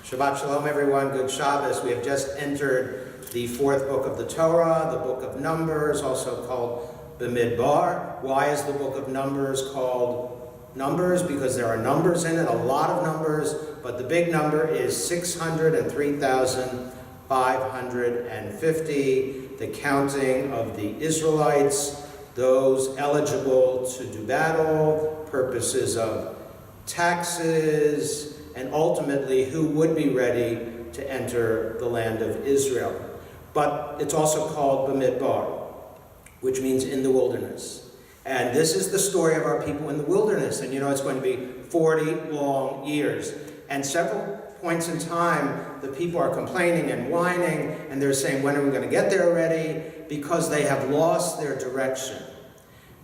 Shabbat Shalom, everyone. Good Shabbos. We have just entered the fourth book of the Torah, the book of Numbers, also called Bamidbar. Why is the book of Numbers called Numbers? Because there are numbers in it, a lot of numbers, but the big number is 603,550, the counting of the Israelites, those eligible to do battle, purposes of taxes, and ultimately who would be ready to enter the land of Israel. But it's also called Bamidbar, which means in the wilderness. And this is the story of our people in the wilderness. And you know, it's going to be 40 long years. And several points in time, the people are complaining and whining, and they're saying, when are we going to get there already? Because they have lost their direction.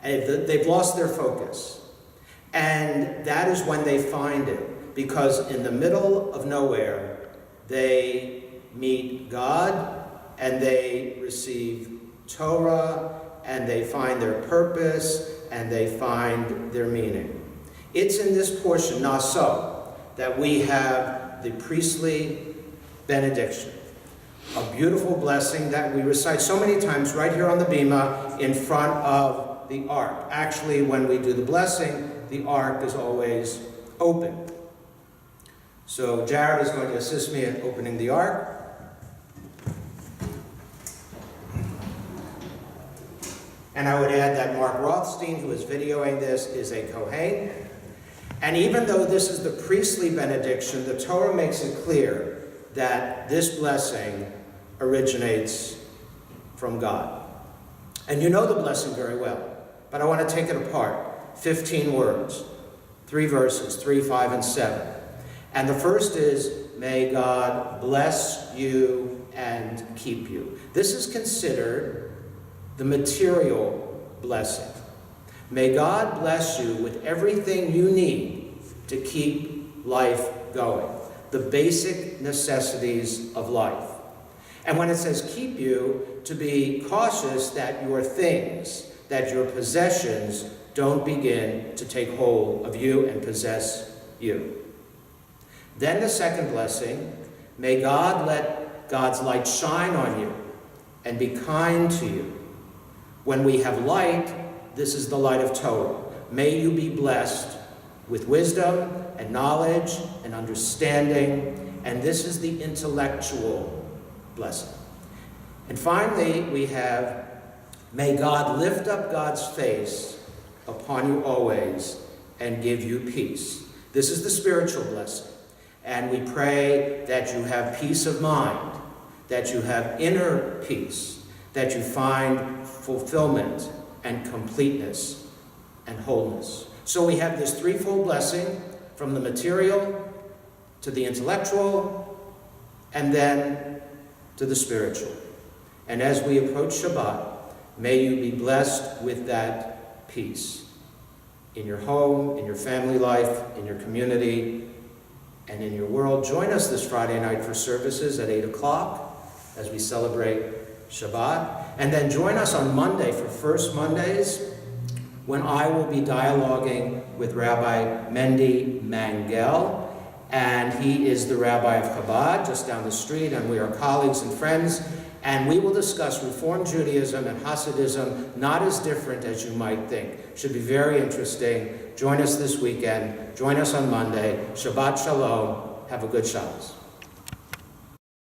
And they've lost their focus. And that is when they find it. Because in the middle of nowhere, they meet God, and they receive Torah, and they find their purpose, and they find their meaning. It's in this portion, Naso, that we have the priestly benediction, a beautiful blessing that we recite so many times right here on the bima in front of the ark. Actually, when we do the blessing, the ark is always open. So Jared is going to assist me in opening the ark. And I would add that Mark Rothstein, who is videoing this, is a Kohen. And even though this is the priestly benediction, the Torah makes it clear that this blessing originates from God. And you know the blessing very well, but I want to take it apart. 15 words, 3 verses, 3, 5, and 7. And the first is, may God bless you and keep you. This is considered the material blessing. May God bless you with everything you need to keep life going, the basic necessities of life. And when it says keep you, to be cautious that your things, that your possessions don't begin to take hold of you and possess you. Then the second blessing, may God let God's light shine on you and be kind to you. When we have light, this is the light of Torah. May you be blessed with wisdom and knowledge and understanding, and this is the intellectual blessing. And finally, we have, may God lift up God's face upon you always and give you peace. This is the spiritual blessing. And we pray that you have peace of mind, that you have inner peace, that you find fulfillment and completeness and wholeness. So we have this threefold blessing, from the material to the intellectual and then to the spiritual. And as we approach Shabbat, may you be blessed with that peace in your home, in your family life, in your community, and in your world. Join us this Friday night for services at 8 o'clock as we celebrate Shabbat. And then join us on Monday for First Mondays, when I will be dialoguing with Rabbi Mendy Mangel. And he is the rabbi of Chabad just down the street, and we are colleagues and friends. And we will discuss Reform Judaism and Hasidism, not as different as you might think. Should be very interesting. Join us this weekend. Join us on Monday. Shabbat Shalom. Have a good Shabbos.